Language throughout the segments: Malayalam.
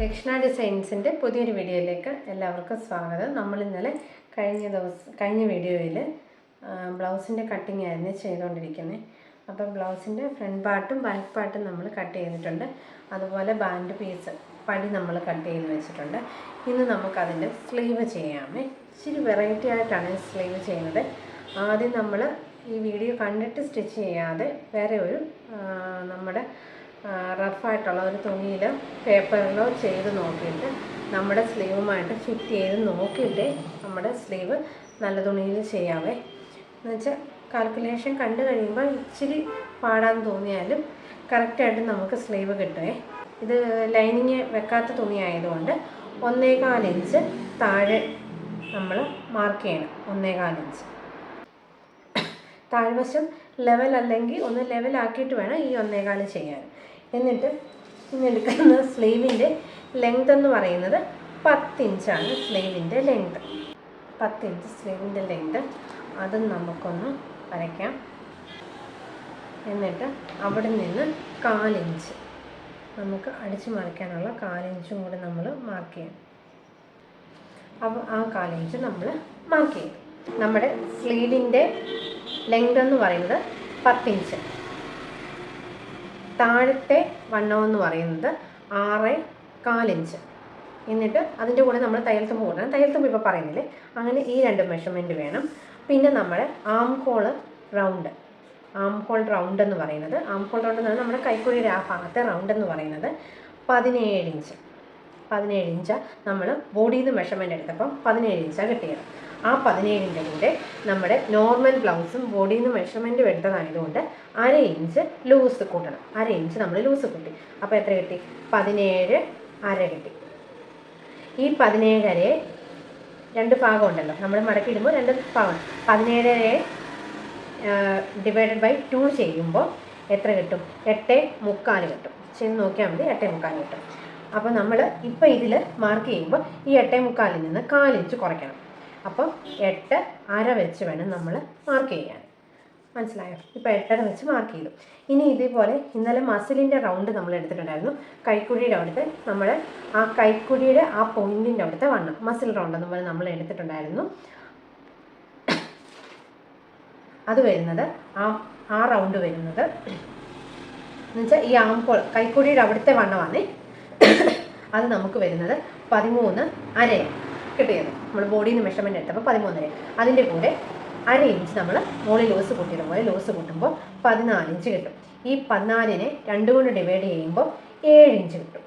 രക്ഷണ ഡിസൈൻസിൻ്റെ പുതിയൊരു വീഡിയോയിലേക്ക് എല്ലാവർക്കും സ്വാഗതം. നമ്മൾ ഇന്നലെ കഴിഞ്ഞ വീഡിയോയിൽ ബ്ലൗസിൻ്റെ കട്ടിങ് ആയിരുന്നു ചെയ്തുകൊണ്ടിരിക്കുന്നത്. അപ്പോൾ ബ്ലൗസിൻ്റെ ഫ്രണ്ട് പാർട്ടും ബാക്ക് പാർട്ടും നമ്മൾ കട്ട് ചെയ്തിട്ടുണ്ട്. അതുപോലെ ബാൻഡ് പീസ് പടി നമ്മൾ കട്ട് ചെയ്ത് വെച്ചിട്ടുണ്ട്. ഇന്ന് നമുക്കതിൻ്റെ സ്ലീവ് ചെയ്യാമേ. ഇച്ചിരി വെറൈറ്റി ആയിട്ടാണ് സ്ലീവ് ചെയ്യുന്നത്. ആദ്യം നമ്മൾ ഈ വീഡിയോ കണ്ടിട്ട് സ്റ്റിച്ച് ചെയ്യാതെ വേറെ ഒരു നമ്മുടെ റഫായിട്ടുള്ള ഒരു തുണിയിൽ പേപ്പറിലോ ചെയ്ത് നോക്കിയിട്ട് നമ്മുടെ സ്ലീവുമായിട്ട് ഫിറ്റ് ചെയ്ത് നോക്കിയിട്ട് നമ്മുടെ സ്ലീവ് നല്ല തുണിയിൽ ചെയ്യാവേ. എന്നുവെച്ചാൽ കാൽക്കുലേഷൻ കണ്ടു കഴിയുമ്പോൾ ഇച്ചിരി പാടാന്ന് തോന്നിയാലും കറക്റ്റായിട്ട് നമുക്ക് സ്ലീവ് കിട്ടുമേ. ഇത് ലൈനിങ് വെക്കാത്ത തുണി ആയതുകൊണ്ട് 1.25 ഇഞ്ച് താഴെ നമ്മൾ മാർക്ക് ചെയ്യണം. 1.25 ഇഞ്ച് താഴ്വശം ലെവൽ അല്ലെങ്കിൽ ഒന്ന് ലെവലാക്കിയിട്ട് വേണം ഈ 1.25 ചെയ്യാൻ. എന്നിട്ട് ഇന്നെടുക്കുന്ന സ്ലീവിൻ്റെ ലെങ്ത് എന്ന് പറയുന്നത് 10 ഇഞ്ചാണ്. സ്ലീവിൻ്റെ ലെങ്ത് 10 ഇഞ്ച് സ്ലീവിൻ്റെ ലെങ്ത്. അതും നമുക്കൊന്ന് വരയ്ക്കാം. എന്നിട്ട് അവിടെ നിന്ന് 1/4 ഇഞ്ച് നമുക്ക് അടിച്ചു മറിക്കാനുള്ള 1/4 ഇഞ്ചും കൂടി നമ്മൾ മാർക്ക് ചെയ്യണം. അപ്പോൾ ആ 1/4 ഇഞ്ച് നമ്മൾ മാർക്ക് ചെയ്യും. നമ്മുടെ സ്ലീവിൻ്റെ ലെങ്ത് എന്ന് പറയുന്നത് 10 ഇഞ്ച്. താഴത്തെ വണ്ണം എന്ന് പറയുന്നത് 6.25 ഇഞ്ച്. എന്നിട്ട് അതിൻ്റെ കൂടെ നമ്മൾ തയ്യൽത്തുമ്പ് കൂട്ടണം. തയ്യൽത്തുമ്പ് ഇപ്പോൾ പറയുന്നില്ലേ, അങ്ങനെ ഈ 2 മെഷർമെൻറ്റ് വേണം. പിന്നെ നമ്മുടെ ആം ഹോൾ റൗണ്ട് എന്ന് പറയുന്നത്, ആം ഹോൾ റൗണ്ട് എന്ന് പറഞ്ഞാൽ നമ്മുടെ കൈക്കുഴിയുടെ ആ ഭാഗത്തെ റൗണ്ട് എന്ന് പറയുന്നത് 17 ഇഞ്ച്. 17 ഇഞ്ചാണ് നമ്മൾ ബോഡിയിൽ നിന്ന് മെഷർമെൻറ്റ് എടുത്തപ്പം 17 ഇഞ്ചാണ് കിട്ടിയത്. ആ 17ൻ്റെ കൂടെ നമ്മുടെ നോർമൽ ബ്ലൗസും ബോഡിയിൽ നിന്ന് മെഷർമെൻറ്റ് എടുത്തതായതുകൊണ്ട് 1/2 ഇഞ്ച് ലൂസ് കൂട്ടണം. 1/2 ഇഞ്ച് നമ്മൾ ലൂസ് കൂട്ടി. അപ്പോൾ എത്ര കിട്ടി? 17.5 കിട്ടി. ഈ 17.5 2 ഭാഗം ഉണ്ടല്ലോ, നമ്മൾ മടക്കിയിടുമ്പോൾ 2 ഭാഗം. 17.5 ഡിവൈഡഡ് ബൈ 2 ചെയ്യുമ്പോൾ എത്ര കിട്ടും? 8.25 കിട്ടും. ചെയ്ത് നോക്കിയാൽ മതി, 8.25 കിട്ടും. അപ്പോൾ നമ്മൾ ഇപ്പോൾ ഇതിൽ മാർക്ക് ചെയ്യുമ്പോൾ ഈ 8.25 നിന്ന് 1/4 ഇഞ്ച് കുറയ്ക്കണം. അപ്പോൾ 8.5 വെച്ച് വേണം നമ്മൾ മാർക്ക് ചെയ്യാൻ. മനസ്സിലായോ? ഇപ്പോൾ 8.5 വെച്ച് മാർക്ക് ചെയ്തു. ഇനി ഇതേപോലെ ഇന്നലെ മസിലിൻ്റെ റൗണ്ട് നമ്മൾ എടുത്തിട്ടുണ്ടായിരുന്നു. കൈക്കുഴിയുടെ അവിടുത്തെ നമ്മുടെ ആ കൈക്കുഴിയുടെ ആ പോയിൻറ്റിൻ്റെ അവിടുത്തെ വണ്ണം മസിൽ റൗണ്ട് എന്ന് പറഞ്ഞ് നമ്മൾ എടുത്തിട്ടുണ്ടായിരുന്നു. അത് വരുന്നത് ആ റൗണ്ട് വരുന്നത് എന്നുവെച്ചാൽ ഈ ആംപോൾ കൈക്കുഴിയുടെ അവിടുത്തെ വണ്ണമാണ്. അത് നമുക്ക് വരുന്നത് 13.5 കിട്ടിയത്. നമ്മൾ ബോഡിയിൽ നിന്ന് മെഷർമെൻറ്റ് എടുത്തപ്പോൾ 13.5. അതിൻ്റെ കൂടെ 1/2 ഇഞ്ച് നമ്മൾ മുകളിൽ ലോസ് കൂട്ടിയത് പോലെ ലോസ് കൂട്ടുമ്പോൾ 14 ഇഞ്ച് കിട്ടും. ഈ 14നെ 2 കൊണ്ട് ഡിവൈഡ് ചെയ്യുമ്പോൾ 7 ഇഞ്ച് കിട്ടും.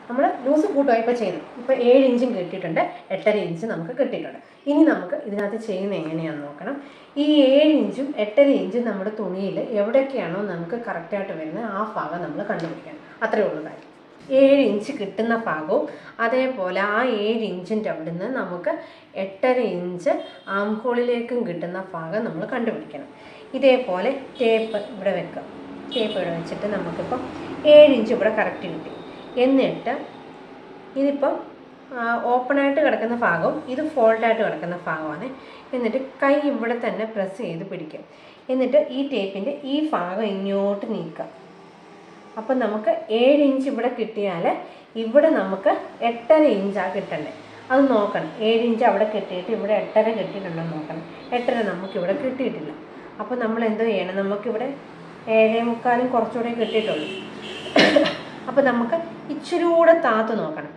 നമ്മൾ ലൂസ് കൂട്ടുക ഇപ്പോൾ ചെയ്തു. ഇപ്പോൾ 7 ഇഞ്ചും കിട്ടിയിട്ടുണ്ട്, 8.5 ഇഞ്ച് നമുക്ക് കിട്ടിയിട്ടുണ്ട്. ഇനി നമുക്ക് ഇതിനകത്ത് ചെയ്യുന്നത് എങ്ങനെയാണെന്ന് നോക്കണം. ഈ 7 ഇഞ്ചും 8.5 ഇഞ്ചും നമ്മുടെ തുണിയിൽ എവിടെയൊക്കെയാണോ നമുക്ക് കറക്റ്റായിട്ട് വരുന്നത് ആ ഭാഗം നമ്മൾ കണ്ടുപിടിക്കണം. അത്രയേ ഉള്ളൂ കാര്യം. 7 ഇഞ്ച് കിട്ടുന്ന ഭാഗവും അതേപോലെ ആ 7 ഇഞ്ചിൻ്റെ അവിടുന്ന് നമുക്ക് 8.5 ഇഞ്ച് ആം ഹോളിലേക്കും കിട്ടുന്ന ഭാഗം നമ്മൾ കണ്ടുപിടിക്കണം. ഇതേപോലെ ടേപ്പ് ഇവിടെ വെക്കുക. ടേപ്പ് ഇവിടെ വെച്ചിട്ട് നമുക്കിപ്പം 7 ഇഞ്ച് ഇവിടെ കറക്റ്റ് കിട്ടി. എന്നിട്ട് ഇതിപ്പം ഓപ്പണായിട്ട് കിടക്കുന്ന ഭാഗവും ഇത് ഫോൾഡായിട്ട് കിടക്കുന്ന ഭാഗമാണ്. എന്നിട്ട് കൈ ഇവിടെ തന്നെ പ്രസ് ചെയ്ത് പിടിക്കും. എന്നിട്ട് ഈ ടേപ്പിൻ്റെ ഈ ഭാഗം ഇങ്ങോട്ട് നീക്കുക. അപ്പം നമുക്ക് 7 ഇഞ്ച് ഇവിടെ കിട്ടിയാൽ ഇവിടെ നമുക്ക് 8.5 ഇഞ്ചാണ് കിട്ടേണ്ടത്. അത് നോക്കണം. 7 ഇഞ്ച് അവിടെ കിട്ടിയിട്ട് ഇവിടെ 8.5 കിട്ടിയിട്ടുണ്ടോ നോക്കണം. 8.5 നമുക്കിവിടെ കിട്ടിയിട്ടില്ല. അപ്പോൾ നമ്മൾ എന്തോ ചെയ്യണം? നമുക്കിവിടെ 7.25 കുറച്ചുകൂടെ കിട്ടിയിട്ടുള്ളൂ. അപ്പോൾ നമുക്ക് ഇച്ചിരി കൂടെ താത്ത് നോക്കണം.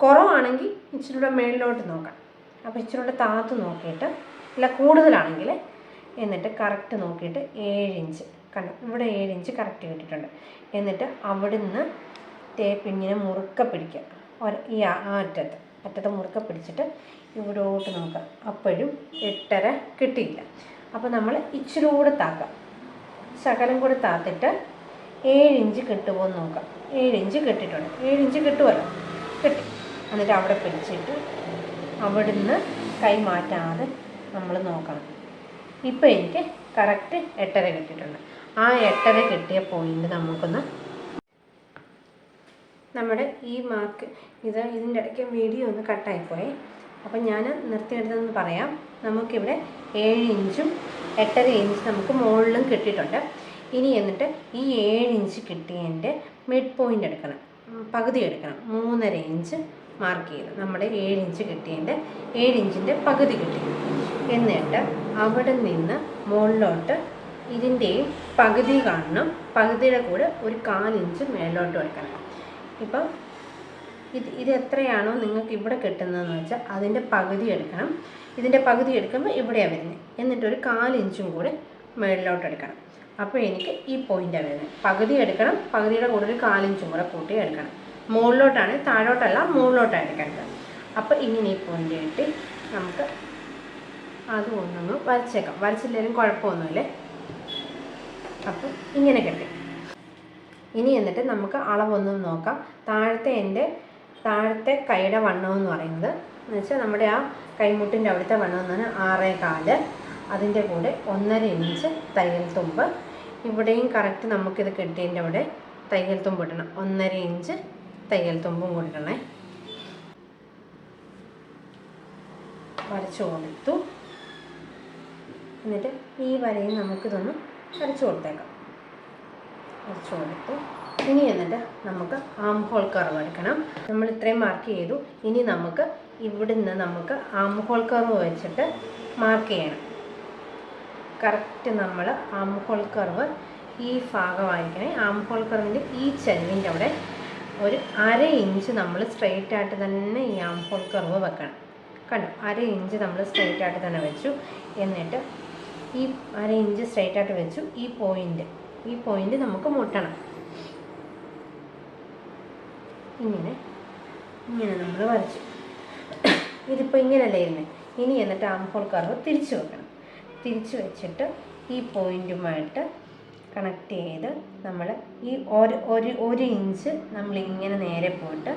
കുറവാണെങ്കിൽ ഇച്ചിരി കൂടെ മേളിലോട്ട് നോക്കണം. അപ്പോൾ ഇച്ചിരി കൂടെ താത്ത് നോക്കിയിട്ട്, ഇല്ല കൂടുതലാണെങ്കിൽ എന്നിട്ട് കറക്റ്റ് നോക്കിയിട്ട് 7 ഇഞ്ച് കണ്ടു. ഇവിടെ 7 ഇഞ്ച് കറക്റ്റ് കിട്ടിയിട്ടുണ്ട്. എന്നിട്ട് അവിടെ നിന്ന് ടേപ്പ് ഇങ്ങനെ മുറുക്ക പിടിക്കുക. ഈ അറ്റത്ത് മുറുക്ക പിടിച്ചിട്ട് ഇവിടോട്ട് നോക്കുക. അപ്പോഴും 8.5 കിട്ടിയില്ല. അപ്പോൾ നമ്മൾ ഇച്ചിരി കൂടെ താക്കാം. ശകലം കൂടെ താത്തിട്ട് 7 ഇഞ്ച് കിട്ടുമോ എന്ന് നോക്കാം. 7 ഇഞ്ച് കിട്ടിയിട്ടുണ്ട്. 7 ഇഞ്ച് കിട്ടുമല്ലോ, കിട്ടി. എന്നിട്ട് അവിടെ പിടിച്ചിട്ട് അവിടെ നിന്ന് കൈ മാറ്റാതെ നമ്മൾ നോക്കണം. ഇപ്പോൾ എനിക്ക് കറക്റ്റ് 8.5 കിട്ടിയിട്ടുണ്ട്. ആ 8.5 കിട്ടിയ പോയിൻ്റ് നമുക്കൊന്ന് നമ്മുടെ ഈ മാർക്ക് ഇതിൻ്റെ ഇടയ്ക്ക് വീഡിയോ ഒന്ന് കട്ടായിപ്പോയി. അപ്പം ഞാൻ നിർത്തിയെടുത്തതെന്ന് പറയാം. നമുക്കിവിടെ 7 ഇഞ്ചും 8.5 ഇഞ്ച് നമുക്ക് മുകളിലും കിട്ടിയിട്ടുണ്ട്. ഇനി എന്നിട്ട് ഈ 7 ഇഞ്ച് കിട്ടിയതിൻ്റെ മിഡ് പോയിൻ്റ് എടുക്കണം. പകുതി എടുക്കണം. 3.5 ഇഞ്ച് മാർക്ക് ചെയ്ത് നമ്മുടെ 7 ഇഞ്ച് കിട്ടിയതിൻ്റെ 7 ഇഞ്ചിൻ്റെ പകുതി കിട്ടി. എന്നിട്ട് അവിടെ നിന്ന് മുകളിലോട്ട് ഇതിൻ്റെയും പകുതി കാണണം. പകുതിയുടെ കൂടെ ഒരു 1/4 ഇഞ്ച് മേലോട്ട് വെക്കണം. ഇപ്പം ഇത് എത്രയാണോ നിങ്ങൾക്ക് ഇവിടെ കിട്ടുന്നതെന്ന് വെച്ചാൽ അതിൻ്റെ പകുതി എടുക്കണം. ഇതിൻ്റെ പകുതി എടുക്കുമ്പോൾ ഇവിടെയാണ് വരുന്നത്. എന്നിട്ടൊരു 1/4 ഇഞ്ചും കൂടെ മേളിലോട്ട് എടുക്കണം. അപ്പോൾ എനിക്ക് ഈ പോയിൻ്റാണ് വരുന്നത്. പകുതി എടുക്കണം, പകുതിയുടെ കൂടെ ഒരു 1/4 ഇഞ്ചും കൂടെ കൂട്ടി എടുക്കണം. മുകളിലോട്ടാണ്, താഴോട്ടല്ല, മുകളിലോട്ടാണ് എടുക്കേണ്ടത്. അപ്പോൾ ഇങ്ങനെ ഈ പോയിൻ്റ് കിട്ടി. നമുക്ക് അതും ഒന്നൊന്ന് വരച്ചേക്കാം. വരച്ചില്ലെങ്കിലും കുഴപ്പമൊന്നുമില്ലേ. അപ്പം ഇങ്ങനെ കിട്ടി. ഇനി എന്നിട്ട് നമുക്ക് അളവൊന്നും നോക്കാം. താഴത്തെ കൈയുടെ വണ്ണം എന്ന് പറയുന്നത് എന്ന് വെച്ചാൽ നമ്മുടെ ആ കൈമുട്ടിൻ്റെ അവിടുത്തെ വണ്ണം എന്ന് പറഞ്ഞാൽ 6.25. അതിൻ്റെ കൂടെ 1.5 ഇഞ്ച് തയ്യൽ തുമ്പ്. ഇവിടെയും കറക്റ്റ് നമുക്കിത് കിട്ടിയതിൻ്റെ അവിടെ തയ്യൽ തുമ്പ് ഇടണം. 1.5 ഇഞ്ച് തയ്യൽ തുമ്പും കൂടി ഇടണേ. വരച്ചു കൊടുത്തു. എന്നിട്ട് ഈ വരയും നമുക്കിതൊന്ന് വരച്ചു കൊടുത്തേക്കാം. വരച്ചു കൊടുത്തു. ഇനി എന്നിട്ട് നമുക്ക് ആം ഹോൾ കർവ് എടുക്കണം. നമ്മൾ ഇത്രയും മാർക്ക് ചെയ്തു. ഇനി നമുക്ക് ഇവിടുന്ന് നമുക്ക് ആം ഹോൾ കർവ് വെച്ചിട്ട് മാർക്ക് ചെയ്യണം. കറക്റ്റ് നമ്മൾ ആം ഹോൾ കർവ് ഈ ഭാഗമായിരിക്കണേ. ആം ഹോൾ കർവിൻ്റെ ഈ ചെരുവിൻ്റെ അവിടെ ഒരു 1/2 ഇഞ്ച് നമ്മൾ സ്ട്രെയിറ്റ് ആയിട്ട് തന്നെ ഈ ആം ഹോൾ കർവ് വെക്കണം. കണ്ടോ, 1/2 ഇഞ്ച് നമ്മൾ സ്ട്രെയിറ്റ് ആയിട്ട് തന്നെ വെച്ചു. എന്നിട്ട് ഈ 1/2 ഇഞ്ച് സ്ട്രെയിറ്റ് ആയിട്ട് വെച്ചു. ഈ പോയിൻ്റ് നമുക്ക് മുട്ടണം. ഇങ്ങനെ നമ്മൾ വരച്ചു. ഇതിപ്പോൾ ഇങ്ങനെയല്ലേ ഇരുന്നത്. ഇനി എന്നിട്ട് ആം ഹോൾ കർവ് തിരിച്ചു വെക്കണം. തിരിച്ചു വെച്ചിട്ട് ഈ പോയിൻറ്റുമായിട്ട് കണക്ട് ചെയ്ത് നമ്മൾ ഈ ഒരു ഇഞ്ച് നമ്മളിങ്ങനെ നേരെ പോയിട്ട്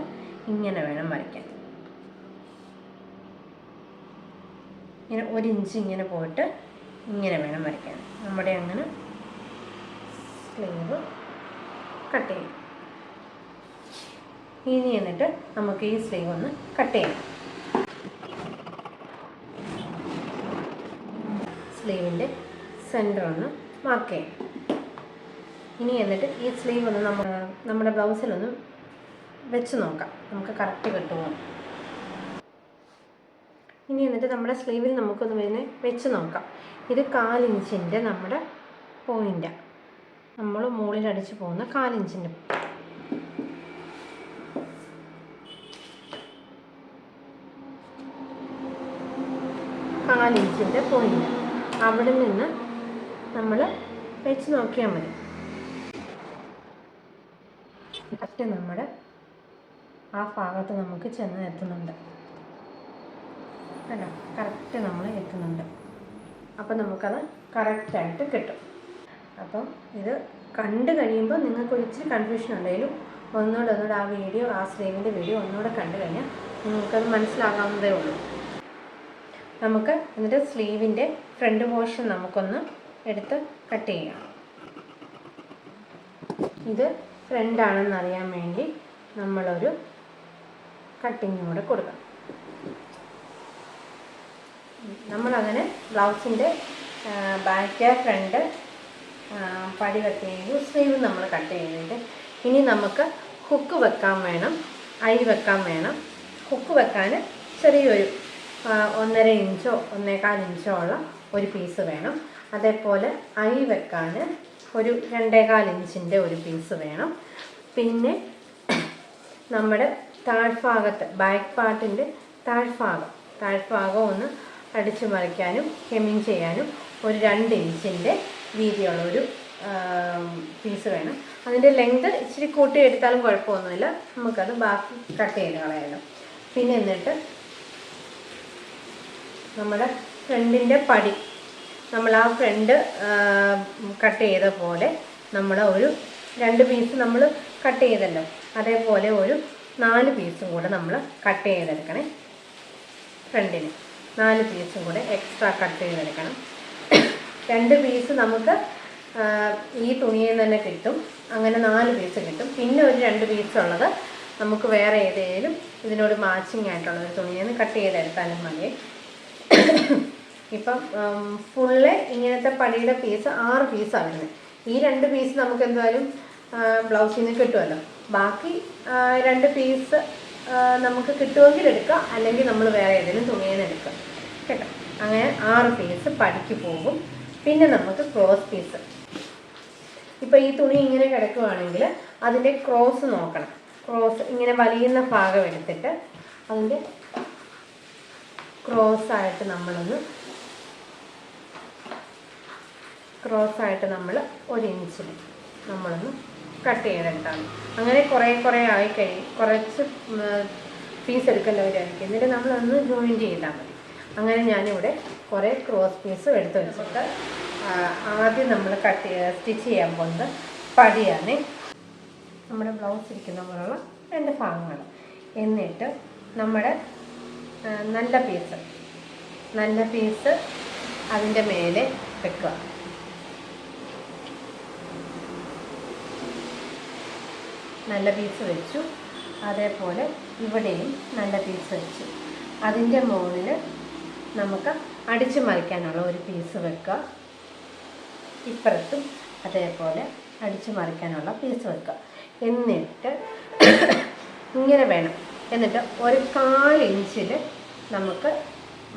ഇങ്ങനെ വേണം വരയ്ക്കാൻ. ഇങ്ങനെ 1 ഇഞ്ച് ഇങ്ങനെ പോയിട്ട് ഇങ്ങനെ വേണം വരയ്ക്കാൻ. നമ്മുടെ അങ്ങനെ സ്ലീവ് കട്ട് ചെയ്യും. ഇനി എന്നിട്ട് നമുക്ക് ഈ സ്ലീവ് ഒന്ന് കട്ട് ചെയ്യണം. സ്ലീവിൻ്റെ സെൻറ്റർ ഒന്ന് മാർക്ക് ചെയ്യണം. ഇനി എന്നിട്ട് ഈ സ്ലീവ് ഒന്ന് നമ്മുടെ ബ്ലൗസിലൊന്ന് വെച്ച് നോക്കാം, നമുക്ക് കറക്റ്റ് കിട്ടുമോ. ഇനി എന്നിട്ട് നമ്മുടെ സ്ലീവിൽ നമുക്കൊന്ന് ഇതിനെ വെച്ച് നോക്കാം. ഇത് 1/4 ഇഞ്ചിൻ്റെ നമ്മുടെ പോയിൻ്റാണ്. നമ്മൾ മുകളിൽ അടിച്ച് പോകുന്ന 1/4 ഇഞ്ചിൻ്റെ 1/4 ഇഞ്ചിൻ്റെ പോയിൻ്റ്. അവിടെ നിന്ന് നമ്മൾ വെച്ച് നോക്കിയാൽ മതി. കറക്റ്റ് നമ്മുടെ ആ ഭാഗത്ത് നമുക്ക് ചെന്ന് എത്തുന്നുണ്ട്. അല്ല, കറക്റ്റ് നമ്മൾ എത്തുന്നുണ്ട്. അപ്പം നമുക്കത് കറക്റ്റായിട്ട് കിട്ടും. അപ്പം ഇത് കണ്ടു കഴിയുമ്പോൾ നിങ്ങൾക്ക് ഇച്ചിരി കൺഫ്യൂഷൻ ഉണ്ടെങ്കിലും ഒന്നുകൂടെ ആ സ്ലീവിൻ്റെ വീഡിയോ ഒന്നുകൂടെ കണ്ടു കഴിഞ്ഞാൽ നിങ്ങൾക്കത് മനസ്സിലാകാവുന്നതേ ഉള്ളൂ. നമുക്ക് എന്നിട്ട് സ്ലീവിൻ്റെ ഫ്രണ്ട് പോർഷൻ നമുക്കൊന്ന് എടുത്ത് കട്ട് ചെയ്യാം. ഇത് ഫ്രണ്ടാണെന്ന് അറിയാൻ വേണ്ടി നമ്മളൊരു കട്ടിങ് കൂടെ കൊടുക്കണം. നമ്മളങ്ങനെ ബ്ലൗസിൻ്റെ ബാക്ക് ഫ്രണ്ട് പടി കട്ട് ചെയ്തു. സ്ലീവ് നമ്മൾ കട്ട് ചെയ്യുന്നുണ്ട്. ഇനി നമുക്ക് ഹുക്ക് വെക്കാൻ വേണം, അരി വെക്കാൻ വേണം. ഹുക്ക് വെക്കാൻ ചെറിയൊരു 1.5 ഇഞ്ചോ 1.25 ഇഞ്ചോ ഉള്ള ഒരു പീസ് വേണം. അതേപോലെ അരി വെക്കാൻ ഒരു 2.25 ഇഞ്ചിൻ്റെ ഒരു പീസ് വേണം. പിന്നെ നമ്മുടെ താഴ്ഭാഗത്ത് ബാക്ക് പാർട്ടിൻ്റെ താഴ്ഭാഗം ഒന്ന് അടിച്ചു മറിക്കാനും ഹെമ്മിങ് ചെയ്യാനും ഒരു 2 ഇഞ്ചിൻ്റെ വീതിയുള്ളൊരു പീസ് വേണം. അതിൻ്റെ ലെങ്ത് ഇച്ചിരി കൂട്ടി എടുത്താലും കുഴപ്പമൊന്നുമില്ല. നമുക്കത് ബാക്കി കട്ട് ചെയ്ത് കളയാലോ. പിന്നെ എന്നിട്ട് നമ്മുടെ ഫ്രണ്ടിൻ്റെ പടി നമ്മൾ ആ ഫ്രണ്ട് കട്ട് ചെയ്ത പോലെ നമ്മൾ ഒരു 2 പീസ് നമ്മൾ കട്ട് ചെയ്തല്ലോ, അതേപോലെ ഒരു 4 പീസും കൂടെ നമ്മൾ കട്ട് ചെയ്തെടുക്കണേ. ഫ്രണ്ടിന് 4 പീസും കൂടെ എക്സ്ട്രാ കട്ട് ചെയ്തെടുക്കണം. 2 പീസ് നമുക്ക് ഈ തുണിയിൽ തന്നെ കിട്ടും. അങ്ങനെ 4 പീസ് കിട്ടും. പിന്നെ ഒരു 2 പീസുള്ളത് നമുക്ക് വേറെ ഏതെങ്കിലും ഇതിനോട് മാച്ചിങ് ആയിട്ടുള്ള ഒരു തുണിയിൽ നിന്ന് കട്ട് ചെയ്തെടുത്താലും മതി. ഇപ്പം ഫുള്ള് ഇങ്ങനത്തെ പടിയുടെ പീസ് 6 പീസാണ് വരുന്നത്. ഈ 2 പീസ് നമുക്ക് എന്തായാലും ബ്ലൗസിൽ നിന്ന് കിട്ടുമല്ലോ. ബാക്കി 2 പീസ് നമുക്ക് കിട്ടുമെങ്കിൽ എടുക്കാം, അല്ലെങ്കിൽ നമ്മൾ വേറെ ഏതെങ്കിലും തുണിയിൽ എടുക്കാം കേട്ടോ. അങ്ങനെ 6 പീസ് പടിക്ക് പോകും. പിന്നെ നമുക്ക് ക്രോസ് പീസ്. ഇപ്പോൾ ഈ തുണി ഇങ്ങനെ കിടക്കുകയാണെങ്കിൽ അതിൻ്റെ ക്രോസ് നോക്കണം. ക്രോസ് ഇങ്ങനെ വലിയുന്ന ഭാഗം എടുത്തിട്ട് അതിൻ്റെ ക്രോസായിട്ട് നമ്മൾ 1 ഇഞ്ചിൽ നമ്മളൊന്ന് കട്ട് ചെയ്തെടുത്താണ്. അങ്ങനെ കുറേ ആയി കഴിയും, കുറച്ച് പീസ് എടുക്കേണ്ടവരായിരിക്കും. എന്നിട്ട് നമ്മളൊന്ന് ജോയിൻ ചെയ്താൽ മതി. അങ്ങനെ ഞാനിവിടെ കുറേ ക്രോസ് പീസും എടുത്ത് വെച്ചിട്ട് ആദ്യം നമ്മൾ സ്റ്റിച്ച് ചെയ്യാൻ പോകുന്നത് പടിയാണ്. നമ്മുടെ ബ്ലൗസ് ഇരിക്കുന്ന പോലുള്ള 2 ഭാഗങ്ങൾ. എന്നിട്ട് നമ്മുടെ നല്ല പീസ് അതിൻ്റെ മേലെ വെക്കുക. നല്ല പീസ് വെച്ചു. അതേപോലെ ഇവിടെയും നല്ല പീസ് വെച്ചു. അതിൻ്റെ മുകളിൽ നമുക്ക് അടിച്ചു മറിക്കാനുള്ള ഒരു പീസ് വെക്കുക. ഇപ്പുറത്തും അതേപോലെ അടിച്ചു മറിക്കാനുള്ള പീസ് വെക്കുക. എന്നിട്ട് ഇങ്ങനെ വേണം. എന്നിട്ട് ഒരു 1/4 ഇഞ്ചിൽ നമുക്ക്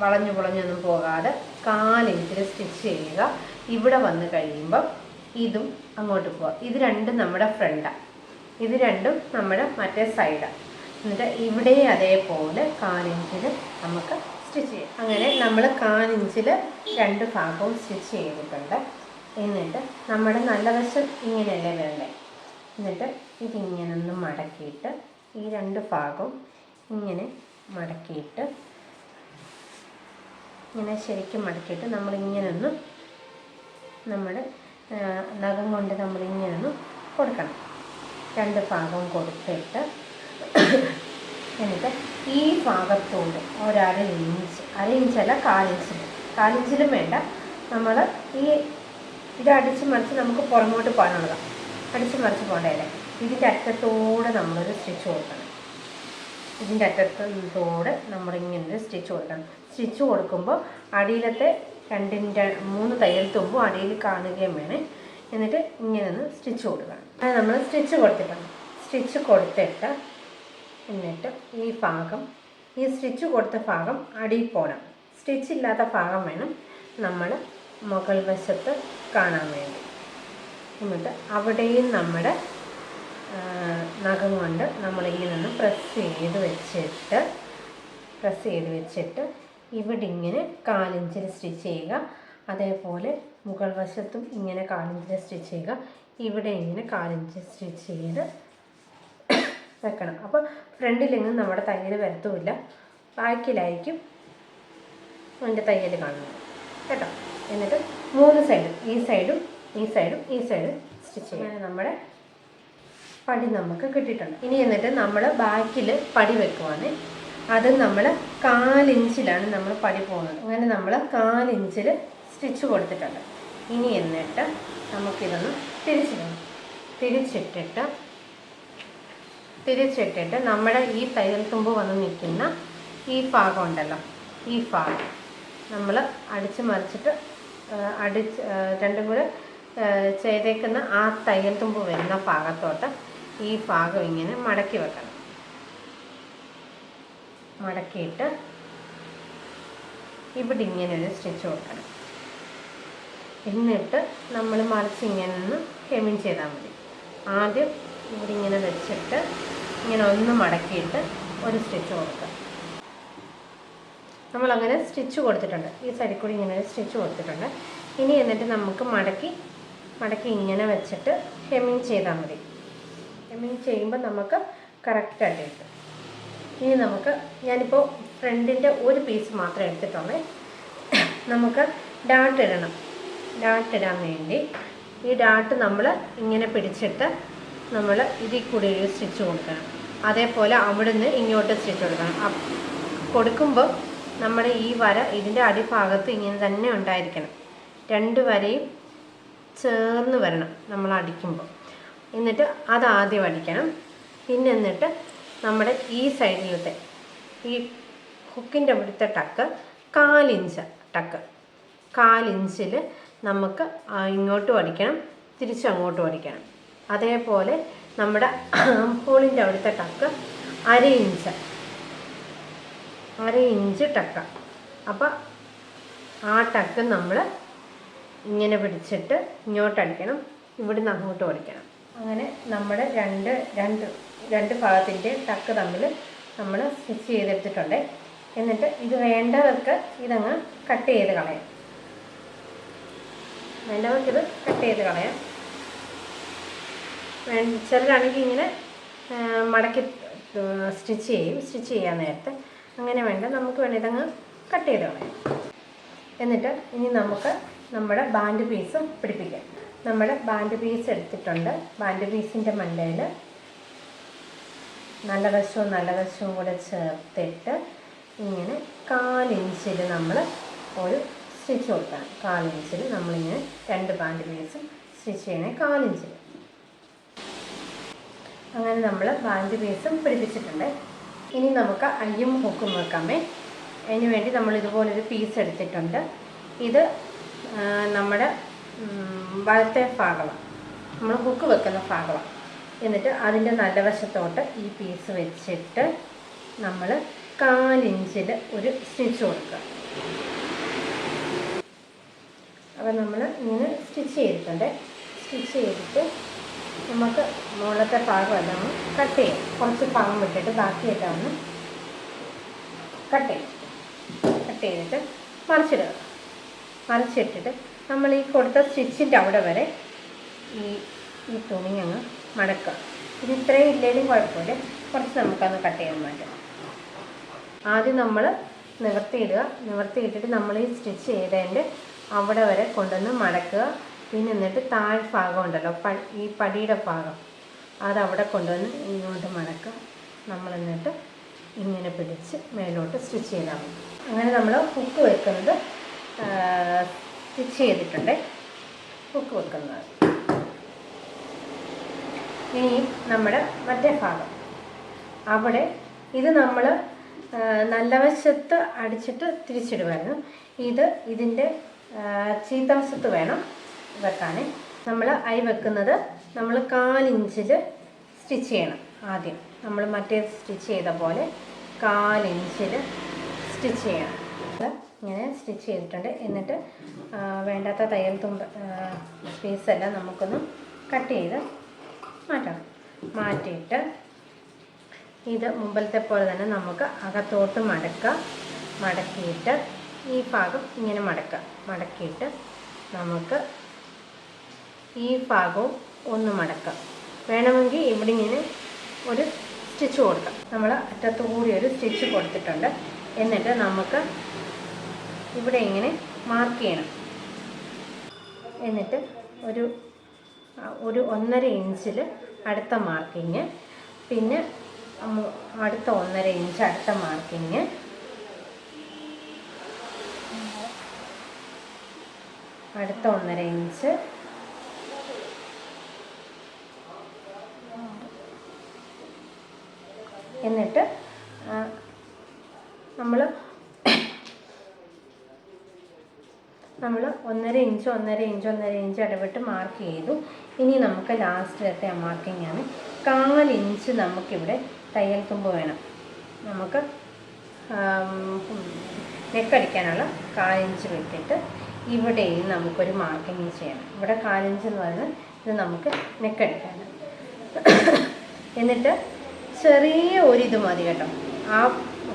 വളഞ്ഞൊന്നും പോകാതെ 1/4 ഇഞ്ചിൽ സ്റ്റിച്ച് ചെയ്യുക. ഇവിടെ വന്ന് കഴിയുമ്പോൾ ഇതും അങ്ങോട്ട് പോവുക. ഇത് രണ്ടും നമ്മുടെ ഫ്രണ്ടാണ്, ഇത് രണ്ടും നമ്മുടെ മറ്റേ സൈഡാണ്. എന്നിട്ട് ഇവിടെ അതേപോലെ 1/4 ഇഞ്ചിൽ നമുക്ക് സ്റ്റിച്ച് ചെയ്യാം. അങ്ങനെ നമ്മൾ 1/4 ഇഞ്ചിൽ 2 ഭാഗവും സ്റ്റിച്ച് ചെയ്തിട്ടുണ്ട്. എന്നിട്ട് നമ്മുടെ നല്ല വശം ഇങ്ങനെയല്ലേ വേണ്ടേ. എന്നിട്ട് ഇതിങ്ങനെ ഒന്ന് മടക്കിയിട്ട് ഈ 2 ഭാഗവും ഇങ്ങനെ മടക്കിയിട്ട് ഇങ്ങനെ ശരിക്കും മടക്കിയിട്ട് നമ്മളിങ്ങനെ ഒന്ന് നമ്മുടെ നഖം കൊണ്ട് നമ്മളിങ്ങനെ ഒന്ന് കൊടുക്കണം. 2 ഭാഗവും കൊടുത്തിട്ട് എന്നിട്ട് ഈ ഭാഗത്തോട് ഒരു 1/2 ഇഞ്ച്, 1/2 ഇഞ്ചല്ല 1/4 ഇഞ്ചിലും വേണ്ട. നമ്മൾ ഇത് അടിച്ച് മറിച്ച് നമുക്ക് പുറമോട്ട് പോകാനുള്ളതാണ്. അടിച്ച് മറിച്ച് പോകേണ്ടതല്ലേ. ഇതിൻ്റെ അറ്റത്തോടെ നമ്മളൊരു സ്റ്റിച്ച് കൊടുക്കണം. ഇതിൻ്റെ അറ്റത്തോടെ നമ്മളിങ്ങനെ സ്റ്റിച്ച് കൊടുക്കണം. സ്റ്റിച്ച് കൊടുക്കുമ്പോൾ അടിയിലത്തെ 3 തയ്യൽ തുമ്പും അടിയിൽ കാണുകയും വേണം. എന്നിട്ട് ഇങ്ങനെ ഒന്ന് സ്റ്റിച്ച് കൊടുക്കണം. അത് നമ്മൾ സ്റ്റിച്ച് കൊടുത്തിട്ടുണ്ട്. സ്റ്റിച്ച് കൊടുത്തിട്ട് എന്നിട്ട് ഈ സ്റ്റിച്ച് കൊടുത്ത ഭാഗം അടിയിൽ പോകണം. സ്റ്റിച്ച് ഇല്ലാത്ത ഭാഗം വേണം നമ്മൾ മുകൾ വശത്ത് കാണാൻ വേണ്ടി. എന്നിട്ട് അവിടെയും നമ്മുടെ നഖം കൊണ്ട് നമ്മളിങ്ങനെ ഒന്ന് പ്രസ് ചെയ്ത് വെച്ചിട്ട് ഇവിടെ ഇങ്ങനെ 1/4 ഇഞ്ചിൽ സ്റ്റിച്ച് ചെയ്യുക. അതേപോലെ മുകൾ വശത്തും ഇങ്ങനെ 1/4 ഇഞ്ചിൽ സ്റ്റിച്ച് ചെയ്യുക. ഇവിടെ ഇങ്ങനെ 1/4 ഇഞ്ച് സ്റ്റിച്ച് ചെയ്ത് വെക്കണം. അപ്പോൾ ഫ്രണ്ടിലെങ്ങും നമ്മുടെ തയ്യൽ വരത്തുമില്ല, ബാക്കിലായിരിക്കും അതിൻ്റെ തയ്യൽ കാണുന്നത് കേട്ടോ. എന്നിട്ട് 3 സൈഡും ഈ സൈഡും സ്റ്റിച്ച് ചെയ്യാൻ നമ്മുടെ പടി നമുക്ക് കിട്ടിയിട്ടുണ്ട്. ഇനി എന്നിട്ട് നമ്മൾ ബാക്കിൽ പടി വെക്കുവാണ്. അത് നമ്മൾ 1/4 ഇഞ്ചിലാണ് നമ്മൾ പടി പോകുന്നത്. അങ്ങനെ നമ്മൾ 1/4 ഇഞ്ചിൽ സ്റ്റിച്ച് കൊടുത്തിട്ടുണ്ട്. ഇനി എന്നിട്ട് നമുക്കിതൊന്ന് തിരിച്ചിട്ടിട്ട് നമ്മുടെ ഈ തയ്യൽ തുമ്പ് വന്ന് നിൽക്കുന്ന ഈ ഭാഗം ഉണ്ടല്ലോ, ഈ ഭാഗം നമ്മൾ അടിച്ച് മറിച്ചിട്ട് രണ്ടും കൂടെ ചെയ്തേക്കുന്ന ആ തയ്യൽ തുമ്പ് വരുന്ന ഭാഗത്തോട്ട് ഈ ഭാഗം ഇങ്ങനെ മടക്കി വെക്കണം. മടക്കിയിട്ട് ഇവിടെ ഇങ്ങനെ ഒരു സ്റ്റിച്ച് കൊടുക്കണം. എന്നിട്ട് നമ്മൾ മറിച്ച് ഇങ്ങനെ ഒന്ന് ഹെമ്മിങ് ചെയ്താൽ മതി. ആദ്യം ഇവിടെ ഇങ്ങനെ വെച്ചിട്ട് ഇങ്ങനെ ഒന്ന് മടക്കിയിട്ട് ഒരു സ്റ്റിച്ച് കൊടുക്കുക. നമ്മളങ്ങനെ സ്റ്റിച്ച് കൊടുത്തിട്ടുണ്ട്. ഈ സൈഡിൽ കൂടി ഇങ്ങനെ ഒരു സ്റ്റിച്ച് കൊടുത്തിട്ടുണ്ട്. ഇനി എന്നിട്ട് നമുക്ക് മടക്കി ഇങ്ങനെ വെച്ചിട്ട് ഹെമ്മിങ് ചെയ്താൽ മതി. ഹെമ്മിങ് ചെയ്യുമ്പോൾ നമുക്ക് കറക്റ്റായിട്ട് കിട്ടും. ഇനി ഞാനിപ്പോൾ ഫ്രണ്ടിൻ്റെ ഒരു പീസ് മാത്രമേ എടുത്തിട്ടുള്ളൂ. നമുക്ക് ഡാട്ട് ഇടാൻ വേണ്ടി ഈ ഡാട്ട് നമ്മൾ ഇങ്ങനെ പിടിച്ചിട്ട് നമ്മൾ ഇതിൽ കൂടി ഒരു സ്റ്റിച്ച് കൊടുക്കണം. അതേപോലെ അവിടുന്ന് ഇങ്ങോട്ട് സ്റ്റിച്ച് കൊടുക്കണം. കൊടുക്കുമ്പോൾ നമ്മുടെ ഈ വര ഇതിൻ്റെ അടിഭാഗത്ത് ഇങ്ങനെ തന്നെ ഉണ്ടായിരിക്കണം. 2 വരയും ചേർന്ന് വരണം നമ്മൾ അടിക്കുമ്പോൾ. എന്നിട്ട് അതാദ്യം അടിക്കണം. പിന്നെ എന്നിട്ട് നമ്മുടെ ഈ സൈഡിലത്തെ ഈ ഹുക്കിൻ്റെ അവിടുത്തെ ടക്ക് 1/4 ഇഞ്ച് ടക്ക് 1/4 ഇഞ്ചിൽ നമുക്ക് ഇങ്ങോട്ടും അടിക്കണം, തിരിച്ചങ്ങോട്ടും അടിക്കണം. അതേപോലെ നമ്മുടെ ഹോളിൻ്റെ അവിടുത്തെ ടക്ക് അര ഇഞ്ച് ടക്ക. അപ്പോൾ ആ ടക്ക് നമ്മൾ ഇങ്ങനെ പിടിച്ചിട്ട് ഇങ്ങോട്ടടിക്കണം, ഇവിടുന്ന് അങ്ങോട്ട് ഓടിക്കണം. അങ്ങനെ നമ്മുടെ രണ്ട് ഭാഗത്തിൻ്റെ ടക്ക് തമ്മിൽ നമ്മൾ സ്റ്റിച്ച് ചെയ്തെടുത്തിട്ടുണ്ട്. എന്നിട്ട് ഇത് വേണ്ടവർക്ക് ഇതങ്ങ് കട്ട് ചെയ്ത് കളയാം. ചിലരാണെങ്കിൽ ഇങ്ങനെ മടക്കി സ്റ്റിച്ച് ചെയ്യാൻ നേരത്തെ. അങ്ങനെ വേണ്ട, നമുക്ക് വേണ്ടി ഇതങ്ങ് കട്ട് ചെയ്ത് കളയാം. എന്നിട്ട് ഇനി നമുക്ക് നമ്മുടെ ബാൻഡ് പീസും പിടിപ്പിക്കാം. നമ്മുടെ ബാൻഡ് പീസ് എടുത്തിട്ടുണ്ട്. ബാൻഡ് പീസിൻ്റെ മണ്ടയിൽ നല്ല വശവും കൂടെ ചേർത്തിട്ട് ഇങ്ങനെ 1/4 ഇഞ്ചിൽ നമ്മൾ ഒരു സ്റ്റിച്ച് കൊടുക്കണം. 1/4 ഇഞ്ചിൽ നമ്മളിങ്ങനെ 2 ബാൻഡ് പീസും സ്റ്റിച്ച് ചെയ്യണേ 1/4 ഇഞ്ചിൽ. അങ്ങനെ നമ്മൾ ബാൻഡ് പീസും പിടിപ്പിച്ചിട്ടുണ്ട്. ഇനി നമുക്ക് അയ്യും ഹുക്കും വെക്കാമേ. അതിന് വേണ്ടി നമ്മൾ ഇതുപോലൊരു പീസ് എടുത്തിട്ടുണ്ട്. ഇത് നമ്മുടെ വലത്തെ ഭാഗമാണ്, നമ്മൾ ഹുക്ക് വെക്കുന്ന ഭാഗമാണ്. എന്നിട്ട് അതിൻ്റെ നല്ല വശത്തോട്ട് ഈ പീസ് വെച്ചിട്ട് നമ്മൾ 1/4 ഇഞ്ചിൽ ഒരു സ്റ്റിച്ച് കൊടുക്കുക. അപ്പോൾ നമ്മൾ ഇങ്ങനെ സ്റ്റിച്ച് ചെയ്തിട്ടുണ്ട്. സ്റ്റിച്ച് ചെയ്തിട്ട് നമുക്ക് മുകളിലത്തെ ഭാഗമെല്ലാം കട്ട് ചെയ്യാം. കുറച്ച് ഭാഗം വിട്ടിട്ട് ബാക്കിയൊക്കെ ഒന്ന് കട്ട് ചെയ്തിട്ട് മറിച്ചിട്ടിട്ട് നമ്മൾ ഈ കൊടുത്ത സ്റ്റിച്ചിൻ്റെ അവിടെ വരെ ഈ തുണി അങ്ങ് മടക്കുക. ഇത് ഇത്രയും ഇല്ലെങ്കിലും കുഴപ്പമില്ല, കുറച്ച് നമുക്കത് കട്ട് ചെയ്യാൻ പറ്റും. ആദ്യം നമ്മൾ നിവർത്തിയിട്ടിട്ട് നമ്മൾ ഈ സ്റ്റിച്ച് ചെയ്തതിൻ്റെ അവിടെ വരെ കൊണ്ടുവന്ന് മടക്കുക. പിന്നെ എന്നിട്ട് താഴ്ഭാഗം ഉണ്ടല്ലോ, ഈ പടിയുടെ ഭാഗം, അതവിടെ കൊണ്ടുവന്ന് ഇങ്ങോട്ട് മടക്കുക. നമ്മൾ എന്നിട്ട് ഇങ്ങനെ പിടിച്ച് മേലോട്ട് സ്റ്റിച്ച് ചെയ്താൽ മതി. അങ്ങനെ നമ്മൾ ഹുക്ക് വെക്കുന്നത് സ്റ്റിച്ച് ചെയ്തിട്ടുണ്ട്. ഹുക്ക് വെക്കുന്നത് ഇനിയും നമ്മുടെ മറ്റേ ഭാഗം അവിടെ ഇത് നമ്മൾ നല്ല വശത്ത് അടിച്ചിട്ട് തിരിച്ചിടുമായിരുന്നു. ഇതിൻ്റെ ചീത്തവശത്ത് വേണം വെക്കാൻ. നമ്മൾ അരി വെക്കുന്നത് നമ്മൾ 1/4 ഇഞ്ചിൽ സ്റ്റിച്ച് ചെയ്യണം. ആദ്യം നമ്മൾ മറ്റേ സ്റ്റിച്ച് ചെയ്ത പോലെ 1/4 ഇഞ്ചിൽ സ്റ്റിച്ച് ചെയ്യണം. ഇങ്ങനെ സ്റ്റിച്ച് ചെയ്തിട്ടുണ്ട്. എന്നിട്ട് വേണ്ടാത്ത തയ്യൽ പീസെല്ലാം നമുക്കൊന്ന് കട്ട് ചെയ്ത് മാറ്റിയിട്ട് ഇത് മുമ്പത്തെ പോലെ തന്നെ നമുക്ക് അകത്തോട്ട് മടക്കിയിട്ട് ഈ ഭാഗം ഇങ്ങനെ മടക്കിയിട്ട് നമുക്ക് ഈ ഭാഗവും ഒന്ന് മടക്കാം. വേണമെങ്കിൽ ഇവിടെ ഇങ്ങനെ ഒരു സ്റ്റിച്ച് കൊടുക്കാം. നമ്മൾ അറ്റത്തു കൂടി ഒരു സ്റ്റിച്ച് കൊടുത്തിട്ടുണ്ട്. എന്നിട്ട് നമുക്ക് ഇവിടെ ഇങ്ങനെ മാർക്ക് ചെയ്യണം. എന്നിട്ട് ഒരു 1.5 ഇഞ്ചിൽ അടുത്ത മാർക്കിങ്, പിന്നെ അടുത്ത 1.5 ഇഞ്ച് അടുത്ത മാർക്കിങ്, അടുത്ത 1.5 ഇഞ്ച്, എന്നിട്ട് നമ്മൾ 1.5 ഇഞ്ച് ഇടവിട്ട് മാർക്ക് ചെയ്തു. ഇനി നമുക്ക് ലാസ്റ്റിലത്തെ മാർക്കിംഗ് ആണ്. 1/4 ഇഞ്ച് നമുക്കിവിടെ തയ്യൽ തുമ്പ് വേണം. നമുക്ക് നെക്കടിക്കാനുള്ള 1/4 ഇഞ്ച് വിട്ടിട്ട് ഇവിടെയും നമുക്കൊരു മാർക്കിങ് ചെയ്യണം. ഇവിടെ 1/4 ഇഞ്ച് എന്ന് പറയുന്നത് ഇത് നമുക്ക് നെക്കടിക്കാണ്. എന്നിട്ട് ചെറിയ ഒരിത് മതി കേട്ടോ, ആ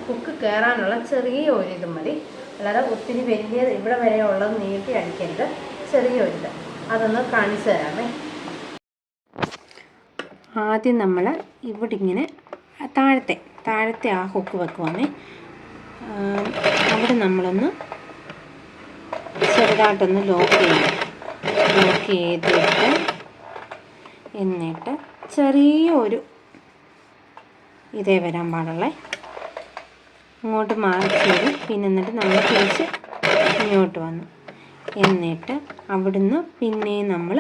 ഹുക്ക് കയറാനുള്ള ചെറിയ ഒരിത് മതി. അല്ലാതെ ഒത്തിരി വലിയ ഇവിടെ വരെ ഉള്ളത് നീട്ടി അടിക്കരുത്, ചെറിയൊരിത്. അതൊന്ന് കാണിച്ചു തരാമേ. ആദ്യം നമ്മൾ ഇവിടെ ഇങ്ങനെ താഴത്തെ ആ ഹുക്ക് വെക്കുവാണേ. അവിടെ നമ്മളൊന്ന് ചെറുതായിട്ടൊന്ന് ലോക്ക് ചെയ്തിട്ട് എന്നിട്ട് ചെറിയൊരു ഇതേ വരാൻ പാടുള്ള ഇങ്ങോട്ട് മാർക്ക് ചെയ്ത് പിന്നെ എന്നിട്ട് നമ്മൾ തിരിച്ച് ഇങ്ങോട്ട് വന്നു. എന്നിട്ട് അവിടുന്ന് പിന്നെ നമ്മൾ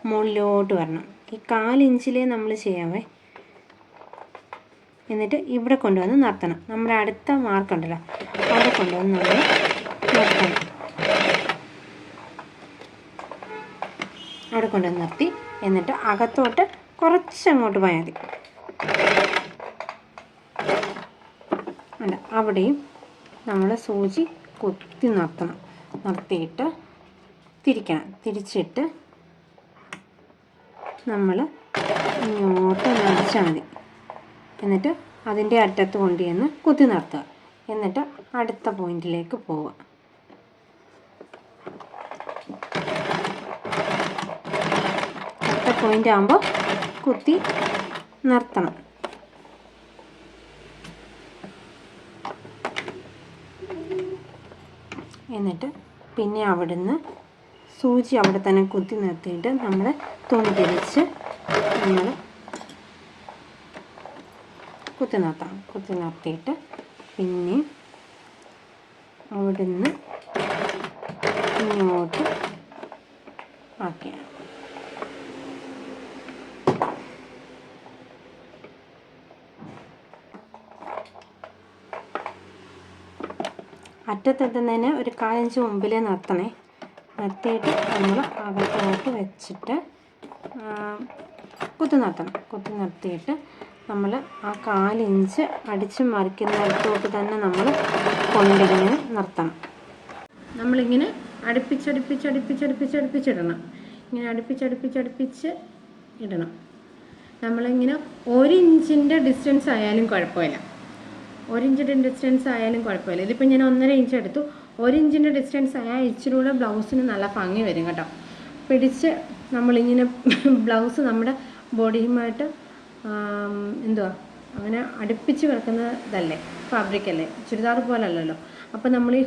മുകളിലോട്ട് വരണം. ഈ 1/4 ഇഞ്ചിലേ നമ്മൾ ചെയ്യാവേ. എന്നിട്ട് ഇവിടെ കൊണ്ടുവന്ന് നിർത്തണം. നമ്മുടെ അടുത്ത മാർക്കുണ്ടല്ലോ അവിടെ കൊണ്ടുവന്ന് നമ്മൾ നിർത്തണം. അവിടെ കൊണ്ടുവന്ന് നിർത്തി എന്നിട്ട് അകത്തോട്ട് കുറച്ചങ്ങോട്ട് പോയാൽ മതി. അല്ല, അവിടെയും നമ്മൾ സൂചി കുത്തി നിർത്തണം. നിർത്തിയിട്ട് തിരിച്ചിട്ട് നമ്മൾ ഇങ്ങോട്ട് നടിച്ചാൽ മതി. എന്നിട്ട് അതിൻ്റെ അറ്റത്ത് കൊണ്ടുവന്ന് കുത്തി നിർത്തുക. എന്നിട്ട് അടുത്ത പോയിന്റിലേക്ക് പോവുക. അടുത്ത പോയിന്റ് ആകുമ്പോൾ കുത്തി നിർത്തണം. എന്നിട്ട് പിന്നെ അവിടുന്ന് സൂചി അവിടെ തന്നെ കുത്തി നിർത്തിയിട്ട് നമ്മൾ തുണി തിരിച്ച് നമ്മൾ കുത്തി നിർത്തണം. കുത്തി നിർത്തിയിട്ട് പിന്നെ അവിടുന്ന് ഇങ്ങോട്ട് ആക്കിയാണ്. അറ്റത്തെത്തുന്നതിന് ഒരു 1/4 ഇഞ്ച് മുമ്പിലേ നിർത്തണേ. നിർത്തിയിട്ട് നമ്മൾ അകത്തോട്ട് വെച്ചിട്ട് കുത്തി നിർത്തണം. കുത്തി നിർത്തിയിട്ട് നമ്മൾ ആ 1/4 ഇഞ്ച് അടിച്ച് മറിക്കുന്നിടത്തോട്ട് തന്നെ നമ്മൾ കൊണ്ടിങ്ങനെ നിർത്തണം. നമ്മളിങ്ങനെ അടുപ്പിച്ചടിപ്പിച്ചിടണം. ഇങ്ങനെ അടുപ്പിച്ച് ഇടണം. നമ്മളിങ്ങനെ 1 ഇഞ്ചിൻ്റെ ഡിസ്റ്റൻസ് ആയാലും കുഴപ്പമില്ല. 1 ഇഞ്ചിൻ്റെ ഡിസ്റ്റൻസ് ആയാലും കുഴപ്പമില്ല. ഇതിപ്പോൾ ഞാൻ 1.5 ഇഞ്ച് എടുത്തു. 1 ഇഞ്ചിൻ്റെ ഡിസ്റ്റൻസ് ആയാൽ ഇച്ചിരി കൂടെ ബ്ലൗസിന് നല്ല ഭംഗി വരും കേട്ടോ. പിടിച്ച് നമ്മളിങ്ങനെ ബ്ലൗസ് നമ്മുടെ ബോഡിയുമായിട്ട് അങ്ങനെ അടുപ്പിച്ച് കിടക്കുന്നതല്ലേ, ഫാബ്രിക്കല്ലേ, ചുരിദാർ പോലല്ലല്ലോ. അപ്പോൾ നമ്മൾ ഈ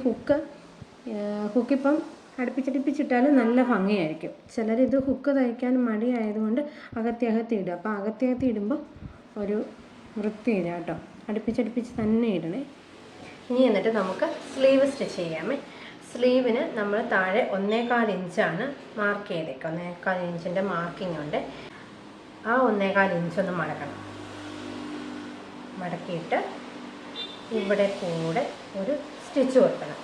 ഹുക്കിപ്പം അടുപ്പിച്ചിട്ടാലും നല്ല ഭംഗിയായിരിക്കും. ചിലരിത് ഹുക്ക് തയ്ക്കാൻ മടിയായതുകൊണ്ട് അകത്തി ഇടുക. അപ്പോൾ അകത്തി ഇടുമ്പോൾ ഒരു വൃത്തിയില്ല കേട്ടോ. അടുപ്പിച്ച് തന്നെ ഇടണേ. ഇനി എന്നിട്ട് നമുക്ക് സ്ലീവ് സ്റ്റിച്ച് ചെയ്യാമേ. സ്ലീവിന് നമ്മൾ താഴെ 1.25 ഇഞ്ചാണ് മാർക്ക് ചെയ്തേക്കുക. 1.25 ഇഞ്ചിൻ്റെ മാർക്കിംഗ് ഉണ്ട്. ആ 1.25 ഇഞ്ചൊന്ന് മടക്കണം. മടക്കിയിട്ട് ഇവിടെ കൂടെ ഒരു സ്റ്റിച്ച് കൊടുക്കണം.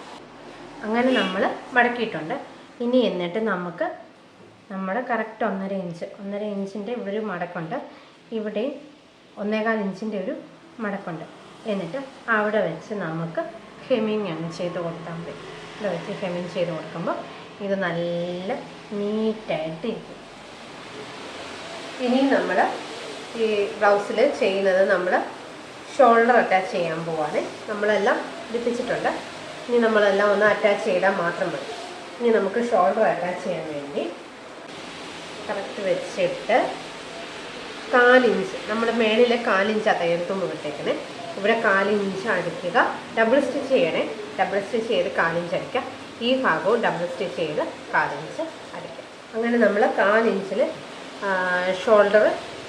അങ്ങനെ നമ്മൾ മടക്കിയിട്ടുണ്ട്. ഇനി എന്നിട്ട് നമുക്ക് നമ്മുടെ കറക്റ്റ് 1.5 ഇഞ്ചിൻ്റെ ഇവിടെ ഒരു മടക്കുണ്ട്. ഇവിടെയും 1.25 ഇഞ്ചിൻ്റെ ഒരു മടക്കുണ്ട്. എന്നിട്ട് അവിടെ വെച്ച് നമുക്ക് ഹെമ്മിങ് അങ്ങ് ചെയ്ത് കൊടുത്താൽ മതി. ഇവിടെ വെച്ച് ഹെമ്മിങ് ചെയ്ത് കൊടുക്കുമ്പോൾ ഇത് നല്ല നീറ്റായിട്ട് ഇരിക്കും. ഇനി നമ്മൾ ഈ ബ്ലൗസിൽ ചെയ്യുന്നത് നമ്മൾ ഷോൾഡർ അറ്റാച്ച് ചെയ്യാൻ പോവാണ്. നമ്മളെല്ലാം പിടിപ്പിച്ചിട്ടുണ്ട്. ഇനി നമ്മളെല്ലാം ഒന്ന് അറ്റാച്ച് ചെയ്താൽ മാത്രം മതി. ഇനി നമുക്ക് ഷോൾഡർ അറ്റാച്ച് ചെയ്യാൻ വേണ്ടി കറക്റ്റ് വെച്ചിട്ട് 4 ഇഞ്ച് നമ്മുടെ മേളിലെ 4 ഇഞ്ചാണ് തയ്യൽത്തുമ്പ് വിട്ടേക്കണേ. ഇവിടെ 4 ഇഞ്ച് അടിക്കുക. ഡബിൾ സ്റ്റിച്ച് ചെയ്യണേ. ഡബിൾ സ്റ്റിച്ച് ചെയ്ത് 4 ഇഞ്ച് അടിക്കുക. ഈ ഭാഗവും ഡബിൾ സ്റ്റിച്ച് ചെയ്ത് 4 ഇഞ്ച് അടിക്കുക. അങ്ങനെ നമ്മൾ 4 ഇഞ്ചിൽ ഷോൾഡർ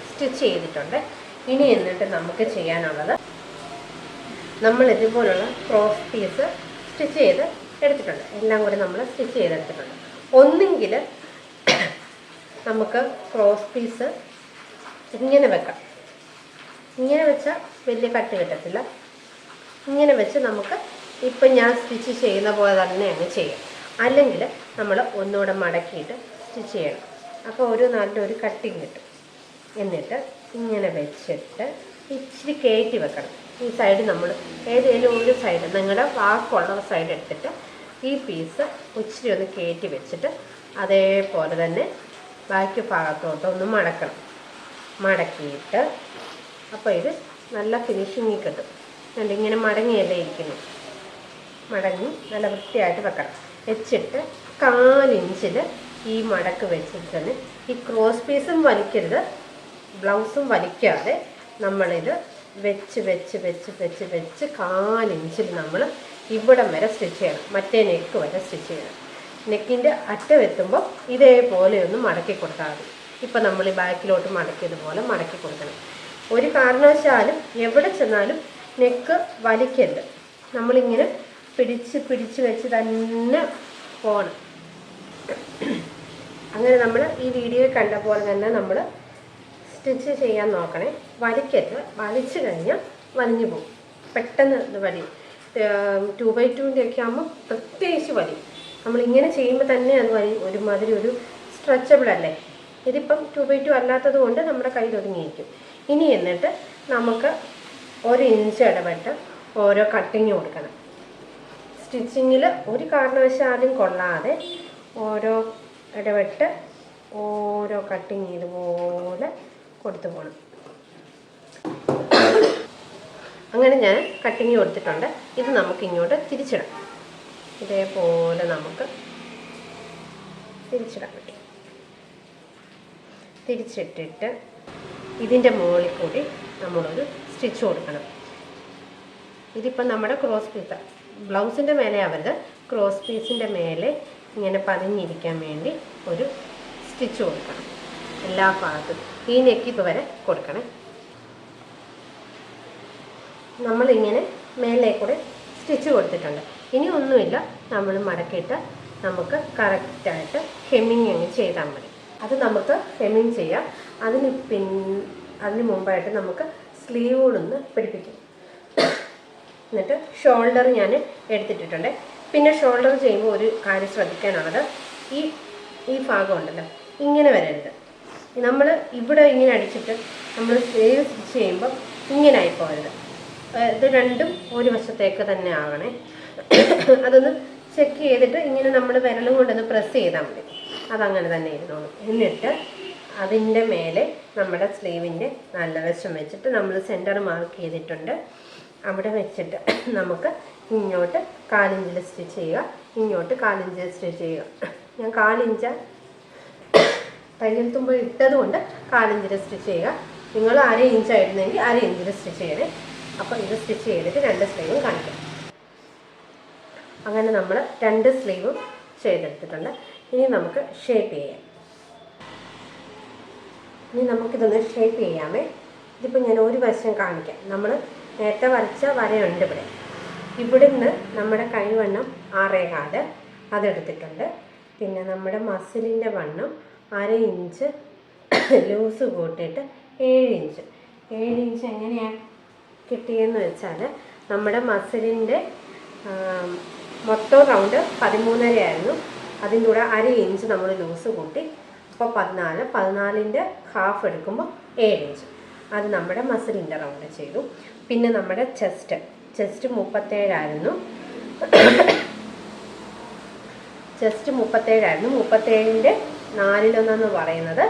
സ്റ്റിച്ച് ചെയ്തിട്ടുണ്ട്. ഇനി എന്നിട്ട് നമുക്ക് ചെയ്യാനുള്ളത് നമ്മൾ ഇതുപോലുള്ള ക്രോസ് പീസ് സ്റ്റിച്ച് ചെയ്ത് എടുത്തിട്ടുണ്ട്. എല്ലാം കൂടി നമ്മൾ സ്റ്റിച്ച് ചെയ്തെടുത്തിട്ടുണ്ട്. ഒന്നെങ്കിൽ നമുക്ക് ക്രോസ് പീസ് ഇങ്ങനെ വെക്കാം. ഇങ്ങനെ വെച്ചാൽ വലിയ കട്ട് കിട്ടത്തില്ല. ഇങ്ങനെ വെച്ച് നമുക്ക് ഇപ്പം ഞാൻ സ്റ്റിച്ച് ചെയ്യുന്ന പോലെ തന്നെ അങ്ങ് ചെയ്യാം. അല്ലെങ്കിൽ നമ്മൾ ഒന്നുകൂടെ മടക്കിയിട്ട് സ്റ്റിച്ച് ചെയ്യണം. അപ്പോൾ നല്ലൊരു കട്ടിങ് കിട്ടും. എന്നിട്ട് ഇങ്ങനെ വെച്ചിട്ട് ഇച്ചിരി കയറ്റി വെക്കണം. ഈ സൈഡ് നമ്മൾ ഏതെങ്കിലും ഒരു സൈഡ് നിങ്ങളുടെ വാക്കുള്ള സൈഡ് എടുത്തിട്ട് ഈ പീസ് ഇച്ചിരി ഒന്ന് കയറ്റി വെച്ചിട്ട് അതേപോലെ തന്നെ ബാക്കി ഭാഗത്തോട്ട് ഒന്ന് മടക്കണം. മടക്കിയിട്ട് അപ്പോൾ ഇത് നല്ല ഫിനിഷിങ് കിട്ടും. ഇങ്ങനെ മടങ്ങിയല്ലേ ഇരിക്കുന്നു. മടങ്ങി നല്ല വൃത്തിയായിട്ട് വെക്കണം. വെച്ചിട്ട് 4 ഇഞ്ചിൽ ഈ മടക്ക് വെച്ചിട്ട് തന്നെ ഈ ക്രോസ് പീസും വലിക്കരുത്, ബ്ലൗസും വലിക്കാതെ നമ്മളിത് വെച്ച് 4 ഇഞ്ചിൽ നമ്മൾ ഇവിടം വരെ സ്റ്റിച്ച് ചെയ്യണം. മറ്റേ നെക്ക് വരെ സ്റ്റിച്ച് ചെയ്യണം. നെക്കിൻ്റെ അറ്റം എത്തുമ്പോൾ ഇതേപോലെ ഒന്ന് മടക്കി കൊടുത്താൽ മതി. ഇപ്പം നമ്മൾ ഈ ബാക്കിലോട്ട് മടക്കിയതുപോലെ മടക്കി കൊടുക്കണം. ഒരു കാരണവശാലും എവിടെ ചെന്നാലും നെക്ക് വലിക്കരുത്. നമ്മളിങ്ങനെ പിടിച്ച് വെച്ച് തന്നെ പോകണം. അങ്ങനെ നമ്മൾ ഈ വീഡിയോയിൽ കണ്ട പോലെ തന്നെ നമ്മൾ സ്റ്റിച്ച് ചെയ്യാൻ നോക്കണേ. വലിക്കരുത്. വലിച്ചു കഴിഞ്ഞാൽ വലിഞ്ഞു പോകും. പെട്ടെന്ന് ഇത് വലിയും. 2x2 ഒക്കെ ആകുമ്പോൾ പ്രത്യേകിച്ച് വലിയും. നമ്മളിങ്ങനെ ചെയ്യുമ്പോൾ തന്നെ അത് ഒരുമാതിരി ഒരു സ്ട്രെച്ചബിൾ അല്ലേ. ഇതിപ്പം 2x2 അല്ലാത്തത് കൊണ്ട് നമ്മുടെ കയ്യിൽ ഒതുങ്ങിയിരിക്കും. ഇനി എന്നിട്ട് നമുക്ക് 1 ഇഞ്ച് ഇടവിട്ട് ഓരോ കട്ടിങ് കൊടുക്കണം. സ്റ്റിച്ചിങ്ങിൽ ഒരു കാരണവശാലും കൊള്ളാതെ ഓരോ ഇടവിട്ട് ഓരോ കട്ടിങ് ഇതുപോലെ കൊടുത്തു പോകണം. അങ്ങനെ ഞാൻ കട്ടിങ് കൊടുത്തിട്ടുണ്ട്. ഇത് നമുക്ക് ഇങ്ങോട്ട് തിരിച്ചിടാം. ഇതേപോലെ നമുക്ക് തിരിച്ചിടാൻ പറ്റും. തിരിച്ചിട്ടിട്ട് ഇതിൻ്റെ മുകളിൽ കൂടി നമ്മളൊരു സ്റ്റിച്ച് കൊടുക്കണം. ഇതിപ്പം നമ്മുടെ ക്രോസ് പീസ്, ബ്ലൗസിൻ്റെ മേലെ ആവരുത്, ക്രോസ് പീസിൻ്റെ മേലെ ഇങ്ങനെ പതിഞ്ഞിരിക്കാൻ വേണ്ടി ഒരു സ്റ്റിച്ച് കൊടുക്കണം എല്ലാ ഭാഗത്തും. ഈ നെക്കിപ്പ് വരെ കൊടുക്കണം. നമ്മളിങ്ങനെ മേലെ കൂടെ സ്റ്റിച്ച് കൊടുത്തിട്ടുണ്ട്. ഇനി ഒന്നുമില്ല, നമ്മൾ മടക്കിയിട്ട് നമുക്ക് കറക്റ്റായിട്ട് ഹെമ്മിങ് അങ്ങ് ചെയ്താൽ മതി. അത് നമുക്ക് ഹെമ്മിങ് ചെയ്യാം. അതിന് മുമ്പായിട്ട് നമുക്ക് സ്ലീവുകളൊന്ന് പിടിപ്പിക്കും. എന്നിട്ട് ഷോൾഡർ ഞാൻ എടുത്തിട്ടിട്ടുണ്ട്. പിന്നെ ഷോൾഡർ ചെയ്യുമ്പോൾ ഒരു കാര്യം ശ്രദ്ധിക്കാനുള്ളത്, ഈ ഭാഗം ഉണ്ടല്ലോ, ഇങ്ങനെ വരരുത്. നമ്മൾ ഇവിടെ ഇങ്ങനെ അടിച്ചിട്ട് നമ്മൾ സ്ലീവ് സ്റ്റിച്ച് ചെയ്യുമ്പോൾ ഇങ്ങനെ ആയിപ്പോകരുത്. ഇത് രണ്ടും ഒരു വശത്തേക്ക് തന്നെ ആകണേ. അതൊന്ന് ചെക്ക് ചെയ്തിട്ട് ഇങ്ങനെ നമ്മൾ വിരലും കൊണ്ടൊന്ന് പ്രസ് ചെയ്താൽ മതി. അതങ്ങനെ തന്നെ ഇരുന്നോളൂ. എന്നിട്ട് അതിൻ്റെ മേലെ നമ്മുടെ സ്ലീവിൻ്റെ നല്ല വശം വെച്ചിട്ട് നമ്മൾ സെൻറ്റർ മാർക്ക് ചെയ്തിട്ടുണ്ട്, അവിടെ വെച്ചിട്ട് നമുക്ക് ഇങ്ങോട്ട് 1/4 ഇഞ്ചിൽ സ്റ്റിച്ച് ചെയ്യുക, ഇങ്ങോട്ട് 1/4 ഇഞ്ചിൽ സ്റ്റിച്ച് ചെയ്യുക. ഞാൻ 1/4 ഇഞ്ച് തയ്യൽ തുമ്പ് ഇട്ടത് കൊണ്ട് 1/4 ഇഞ്ചിൽ സ്റ്റിച്ച് ചെയ്യുക. നിങ്ങൾ 1/2 ഇഞ്ചായിരുന്നെങ്കിൽ 1/2 ഇഞ്ചിൽ സ്റ്റിച്ച് ചെയ്യണേ. അപ്പോൾ ഇത് സ്റ്റിച്ച് ചെയ്തിട്ട് 2 സ്ലീവും കാണിക്കാം. അങ്ങനെ നമ്മൾ 2 സ്ലീവും ചെയ്തെടുത്തിട്ടുണ്ട്. ഇനി നമുക്ക് ഷേപ്പ് ചെയ്യാം. ഇനി നമുക്കിതൊന്ന് ഷേപ്പ് ചെയ്യാമേ. ഇതിപ്പോൾ ഞാൻ ഒരു വശം കാണിക്കാം. നമ്മൾ നേരത്തെ വരച്ച വരയുണ്ട് ഇവിടെ. ഇവിടുന്ന് നമ്മുടെ കൈവണ്ണം 6.25 അതെടുത്തിട്ടുണ്ട്. പിന്നെ നമ്മുടെ മസിലിൻ്റെ വണ്ണം 1/2 ഇഞ്ച് ലൂസ് കൂട്ടിയിട്ട് 7 ഇഞ്ച്. 7 ഇഞ്ച് എങ്ങനെയാണ് കിട്ടിയെന്ന് വെച്ചാൽ, നമ്മുടെ മസിലിൻ്റെ മൊത്തം റൗണ്ട് 13.5 ആയിരുന്നു. അതിൻ്റെ കൂടെ 1/2 ഇഞ്ച് നമ്മൾ ലൂസ് കൂട്ടി, അപ്പോൾ 14. 14ൻ്റെ ഹാഫ് എടുക്കുമ്പോൾ 7 ഇഞ്ച്. അത് നമ്മുടെ മസിലിൻ്റെ റൗണ്ട് ചെയ്തു. പിന്നെ നമ്മുടെ ചെസ്റ്റ് 37 ആയിരുന്നു. ചെസ്റ്റ് 37 ആയിരുന്നു. 37ൻ്റെ 4/1 പറയുന്നത്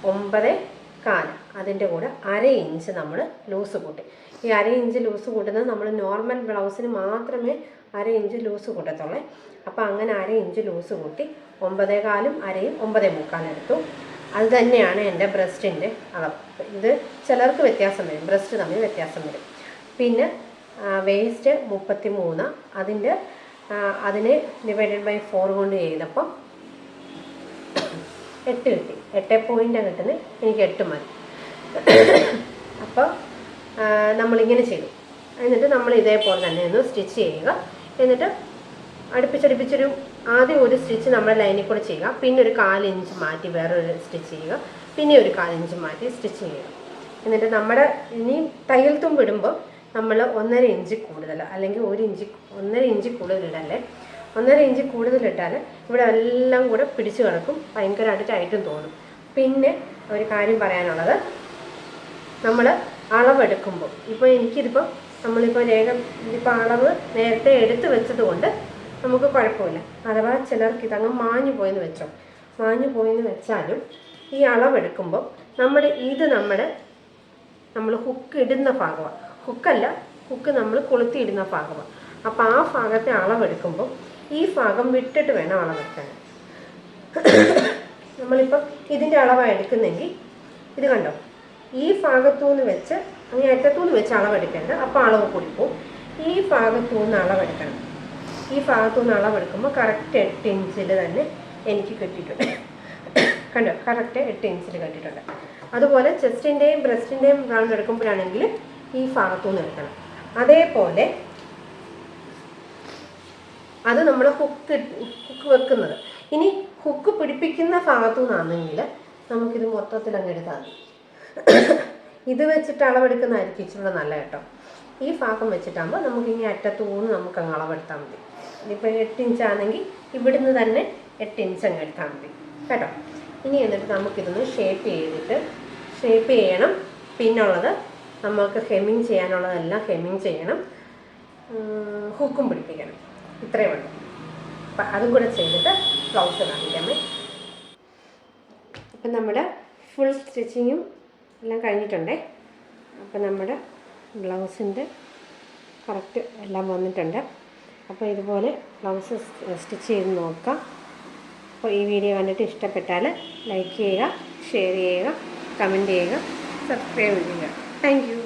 9.25. അതിൻ്റെ കൂടെ 1/2 ഇഞ്ച് നമ്മൾ ലൂസ് കൂട്ടി. ഈ 1/2 ഇഞ്ച് ലൂസ് കൂട്ടുന്നത് നമ്മൾ നോർമൽ ബ്ലൗസിന് മാത്രമേ 1/2 ഇഞ്ച് ലൂസ് കൂട്ടത്തുള്ളേ. അപ്പോൾ അങ്ങനെ 1/2 ഇഞ്ച് ലൂസ് കൂട്ടി 9.25 1/2 9.25 എടുത്തു. അത് തന്നെയാണ് എൻ്റെ ബ്രസ്റ്റിൻ്റെ അളവ്. ഇത് ചിലർക്ക് വ്യത്യാസം വരും, ബ്രസ്റ്റ് തമ്മിൽ വ്യത്യാസം വരും. പിന്നെ വേസ്റ്റ് 33, അതിനെ /4 കൊണ്ട് ചെയ്തപ്പം 8 കിട്ടി. 8 പോയിൻ്റാണ് കിട്ടുന്നത്. എനിക്ക് 8 മതി. അപ്പോൾ നമ്മളിങ്ങനെ ചെയ്തു. എന്നിട്ട് നമ്മൾ ഇതേപോലെ തന്നെ ഒന്ന് സ്റ്റിച്ച് ചെയ്യുക. എന്നിട്ട് അടുപ്പിച്ചൊരു ആദ്യം ഒരു സ്റ്റിച്ച് നമ്മുടെ ലൈനിൽ കൂടെ ചെയ്യുക, പിന്നെ ഒരു 1/4 ഇഞ്ച് മാറ്റി വേറൊരു സ്റ്റിച്ച് ചെയ്യുക, പിന്നെ ഒരു 1/4 ഇഞ്ച് മാറ്റി സ്റ്റിച്ച് ചെയ്യുക. എന്നിട്ട് നമ്മുടെ ഇനി തയ്യൽ തുമ്പിടുമ്പോൾ നമ്മൾ 1.5 ഇഞ്ച് കൂടുതൽ, അല്ലെങ്കിൽ 1.5 ഇഞ്ച് കൂടുതലിടല്ലേ. 1.5 ഇഞ്ച് കൂടുതലിട്ടാൽ ഇവിടെ എല്ലാം കൂടെ പിടിച്ചു കിടക്കും, ഭയങ്കരമായിട്ട് ടൈറ്റും തോന്നും. പിന്നെ ഒരു കാര്യം പറയാനുള്ളത്, നമ്മൾ അളവെടുക്കുമ്പോൾ, ഇപ്പോൾ എനിക്കിതിപ്പോൾ നമ്മളിപ്പോൾ ഇതിപ്പോൾ അളവ് നേരത്തെ എടുത്ത് വെച്ചത് കൊണ്ട് നമുക്ക് കുഴപ്പമില്ല. അഥവാ ചിലർക്ക് ഇതങ്ങ് മാഞ്ഞു പോയെന്ന് വെച്ചാലും ഈ അളവെടുക്കുമ്പോൾ നമ്മൾ ഹുക്ക് ഇടുന്ന ഭാഗമാണ്. ഹുക്ക് നമ്മൾ കൊളുത്തിയിടുന്ന ഭാഗമാണ്. അപ്പോൾ ആ ഭാഗത്തെ അളവെടുക്കുമ്പോൾ ഈ ഭാഗം വിട്ടിട്ട് വേണം അളവെടുക്കാൻ. നമ്മളിപ്പോൾ ഇതിൻ്റെ അളവാണ് എടുക്കുന്നെങ്കിൽ ഇത് കണ്ടോ, ഈ ഭാഗത്തുനിന്ന് വെച്ച് അങ്ങനെ അറ്റത്തുനിന്ന് വെച്ച് അളവെടുക്കേണ്ടത്. അപ്പോൾ അളവ് കൂടിപ്പോവും. ഈ ഭാഗത്തുനിന്ന് അളവെടുക്കണം. ഈ ഭാഗത്തുനിന്ന് അളവെടുക്കുമ്പോൾ കറക്റ്റ് 8 ഇഞ്ചിൽ തന്നെ എനിക്ക് കിട്ടിയിട്ടുണ്ട്. കണ്ടോ, കറക്റ്റ് 8 ഇഞ്ചിൽ കിട്ടിയിട്ടുണ്ട്. അതുപോലെ ചെസ്റ്റിൻ്റെയും ബ്രസ്റ്റിൻ്റെയും റൗണ്ട് എടുക്കുമ്പോഴാണെങ്കിൽ ഈ ഭാഗത്തുനിന്ന് എടുക്കണം. അതേപോലെ അത് നമ്മൾ ഹുക്ക് വെക്കുന്നത്. ഇനി ഹുക്ക് പിടിപ്പിക്കുന്ന ഭാഗത്തു നിന്നാണെങ്കിൽ നമുക്കിത് മൊത്തത്തിൽ അങ്ങ് എടുത്താൽ മതി. ഇത് വെച്ചിട്ട് അളവെടുക്കുന്നതായിരിക്കും ഇച്ചിരി നല്ല കേട്ടോ. ഈ ഭാഗം വെച്ചിട്ടാകുമ്പോൾ നമുക്കിങ്ങനെ അറ്റത്തൂന്ന് നമുക്ക് അങ്ങ് അളവെടുത്താൽ മതി. ഇതിപ്പോൾ 8 ഇഞ്ചാണെങ്കിൽ ഇവിടുന്ന് തന്നെ 8 ഇഞ്ച് അങ്ങ് എടുത്താൽ മതി കേട്ടോ. ഇനി എന്നിട്ട് നമുക്കിതൊന്ന് ഷേപ്പ് ചെയ്യണം. പിന്നുള്ളത് നമുക്ക് ഹെമ്മിങ് ചെയ്യാനുള്ളതെല്ലാം ഹെമ്മിങ് ചെയ്യണം, ഹുക്കും പിടിപ്പിക്കണം. ഇത്രയേ ഉള്ളൂ. അപ്പം അതും കൂടെ ചെയ്തിട്ട് ബ്ലൗസ് കാണിക്കാമേ. അപ്പം നമ്മുടെ ഫുൾ സ്റ്റിച്ചിങ്ങും എല്ലാം കഴിഞ്ഞിട്ടുണ്ടേ. അപ്പം നമ്മുടെ ബ്ലൗസിൻ്റെ കറക്റ്റ് എല്ലാം വന്നിട്ടുണ്ട്. അപ്പോൾ ഇതുപോലെ ബ്ലൗസ് സ്റ്റിച്ച് ചെയ്ത് നോക്കാം. അപ്പോൾ ഈ വീഡിയോ കണ്ടിട്ട് ഇഷ്ടപ്പെട്ടാൽ ലൈക്ക് ചെയ്യുക, ഷെയർ ചെയ്യുക, കമൻറ്റ് ചെയ്യുക, സബ്സ്ക്രൈബ് ചെയ്യുക. Thank you.